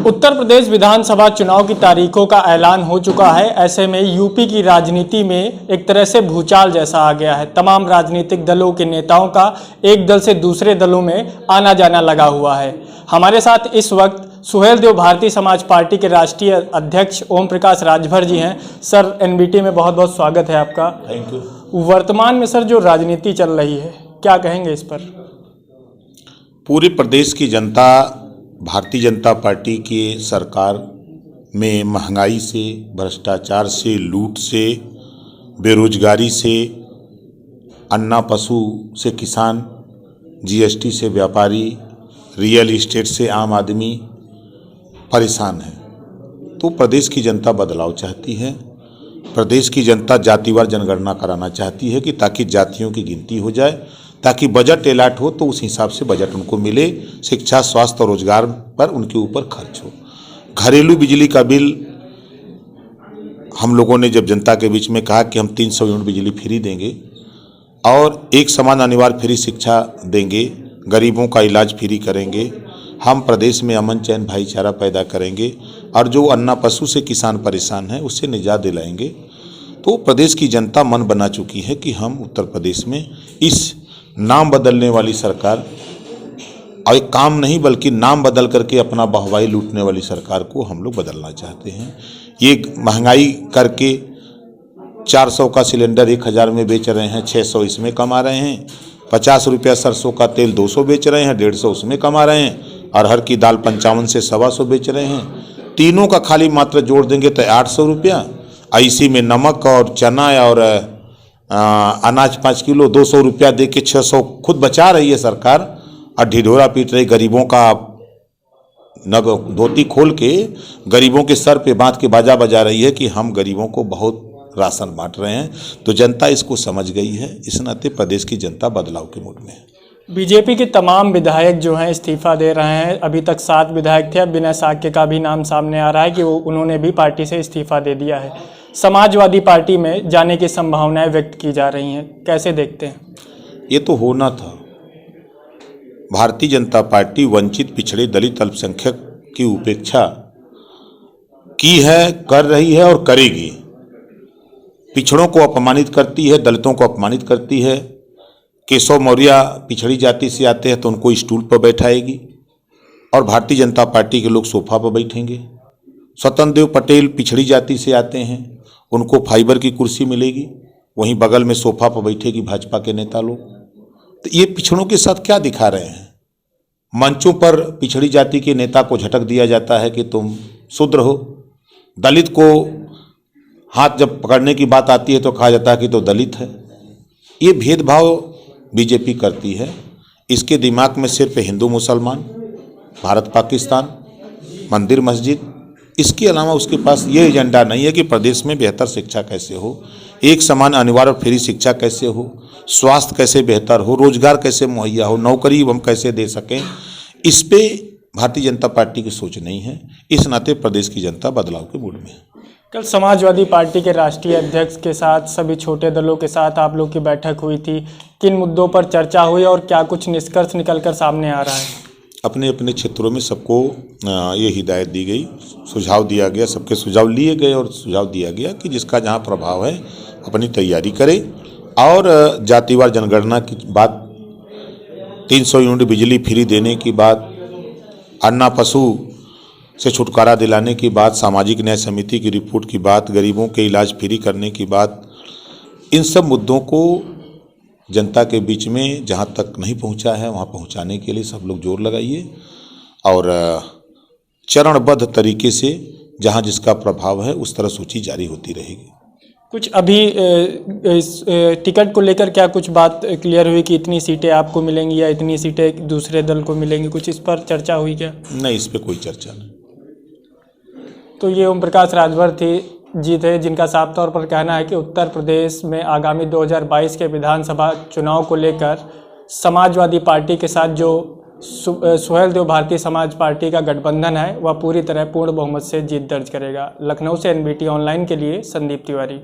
उत्तर प्रदेश विधानसभा चुनाव की तारीखों का ऐलान हो चुका है। ऐसे में यूपी की राजनीति में एक तरह से भूचाल जैसा आ गया है। तमाम राजनीतिक दलों के नेताओं का एक दल से दूसरे दलों में आना जाना लगा हुआ है। हमारे साथ इस वक्त सुहेलदेव भारतीय समाज पार्टी के राष्ट्रीय अध्यक्ष ओम प्रकाश राजभर जी हैं। सर, एनबीटी में बहुत बहुत स्वागत है आपका। Thank you. वर्तमान में सर जो राजनीति चल रही है, क्या कहेंगे इस पर? पूरे प्रदेश की जनता भारतीय जनता पार्टी की सरकार में महंगाई से, भ्रष्टाचार से, लूट से, बेरोजगारी से, अन्ना पशु से किसान, जीएसटी से व्यापारी, रियल इस्टेट से आम आदमी परेशान है। तो प्रदेश की जनता बदलाव चाहती है। प्रदेश की जनता जातिवार जनगणना कराना चाहती है कि ताकि जातियों की गिनती हो जाए, ताकि बजट एलाट हो तो उस हिसाब से बजट उनको मिले, शिक्षा, स्वास्थ्य और रोजगार पर उनके ऊपर खर्च हो। घरेलू बिजली का बिल हम लोगों ने जब जनता के बीच में कहा कि हम 300 यूनिट बिजली फ्री देंगे और एक समान अनिवार्य फ्री शिक्षा देंगे, गरीबों का इलाज फ्री करेंगे, हम प्रदेश में अमन चैन भाईचारा पैदा करेंगे और जो अन्ना पशु से किसान परेशान है उससे निजात दिलाएंगे। तो प्रदेश की जनता मन बना चुकी है कि हम उत्तर प्रदेश में इस नाम बदलने वाली सरकार, और एक काम नहीं बल्कि नाम बदल करके अपना वाहवाही लूटने वाली सरकार को हम लोग बदलना चाहते हैं। ये महंगाई करके 400 का सिलेंडर 1000 में बेच रहे हैं, 600 इसमें कमा रहे हैं, 50 रुपया सरसों का तेल 200 बेच रहे हैं, 150 उसमें कमा रहे हैं, अरहर की दाल 55 से 125 बेच रहे हैं। तीनों का खाली मात्र जोड़ देंगे तो 800 रुपया। इसी में नमक और चना और अनाज 5 किलो 200 रुपया दे के 600 खुद बचा रही है सरकार और ढिढोरा पीट रही। गरीबों का नग धोती खोल के गरीबों के सर पे बांध के बाजा बजा रही है कि हम गरीबों को बहुत राशन बांट रहे हैं। तो जनता इसको समझ गई है। इस नाते प्रदेश की जनता बदलाव के मूड में है। बीजेपी के तमाम विधायक जो हैं इस्तीफा दे रहे हैं। अभी तक 7 विधायक थे, अब विनय साक्य का भी नाम सामने आ रहा है कि उन्होंने भी पार्टी से इस्तीफा दे दिया है। समाजवादी पार्टी में जाने की संभावनाएं व्यक्त की जा रही हैं, कैसे देखते हैं? ये तो होना था। भारतीय जनता पार्टी वंचित, पिछड़े, दलित, अल्पसंख्यक की उपेक्षा की है, कर रही है और करेगी। पिछड़ों को अपमानित करती है, दलितों को अपमानित करती है। केशव मौर्य पिछड़ी जाति से आते हैं तो उनको स्टूल पर बैठाएगी और भारतीय जनता पार्टी के लोग सोफा पर बैठेंगे। स्वतंत्र देव पटेल पिछड़ी जाति से आते हैं, उनको फाइबर की कुर्सी मिलेगी, वहीं बगल में सोफा पर बैठेगी भाजपा के नेता लोग। तो ये पिछड़ों के साथ क्या दिखा रहे हैं? मंचों पर पिछड़ी जाति के नेता को झटक दिया जाता है कि तुम शूद्र हो। दलित को हाथ जब पकड़ने की बात आती है तो कहा जाता है कि तो दलित है। ये भेदभाव बीजेपी करती है। इसके दिमाग में सिर्फ हिंदू मुसलमान, भारत पाकिस्तान, मंदिर मस्जिद, इसके अलावा उसके पास ये एजेंडा नहीं है कि प्रदेश में बेहतर शिक्षा कैसे हो, एक समान अनिवार्य फ्री शिक्षा कैसे हो, स्वास्थ्य कैसे बेहतर हो, रोजगार कैसे मुहैया हो, नौकरी हम कैसे दे सकें। इस पे भारतीय जनता पार्टी की सोच नहीं है। इस नाते प्रदेश की जनता बदलाव के मूड में है। कल समाजवादी पार्टी के राष्ट्रीय अध्यक्ष के साथ सभी छोटे दलों के साथ आप लोग की बैठक हुई थी। किन मुद्दों पर चर्चा हुई और क्या कुछ निष्कर्ष निकलकर सामने आ रहा है? अपने अपने क्षेत्रों में सबको ये हिदायत दी गई, सुझाव दिया गया, सबके सुझाव लिए गए और सुझाव दिया गया कि जिसका जहाँ प्रभाव है अपनी तैयारी करे। और जातिवार जनगणना की बात, 300 यूनिट बिजली फ्री देने की बात, अन्ना पशु से छुटकारा दिलाने की बात, सामाजिक न्याय समिति की रिपोर्ट की बात, गरीबों के इलाज फ्री करने की बात, इन सब मुद्दों को जनता के बीच में जहाँ तक नहीं पहुँचा है वहाँ पहुँचाने के लिए सब लोग जोर लगाइए और चरणबद्ध तरीके से जहाँ जिसका प्रभाव है उस तरह सूची जारी होती रहेगी। कुछ अभी टिकट को लेकर क्या कुछ बात क्लियर हुई कि इतनी सीटें आपको मिलेंगी या इतनी सीटें दूसरे दल को मिलेंगी? कुछ इस पर चर्चा हुई क्या? नहीं, इस पर कोई चर्चा नहीं। तो ये ओम प्रकाश राजभर जी थे, जिनका साफ तौर पर कहना है कि उत्तर प्रदेश में आगामी 2022 के विधानसभा चुनाव को लेकर समाजवादी पार्टी के साथ जो सुहेलदेव भारतीय समाज पार्टी का गठबंधन है वह पूरी तरह पूर्ण बहुमत से जीत दर्ज करेगा। लखनऊ से एनबीटी ऑनलाइन के लिए संदीप तिवारी।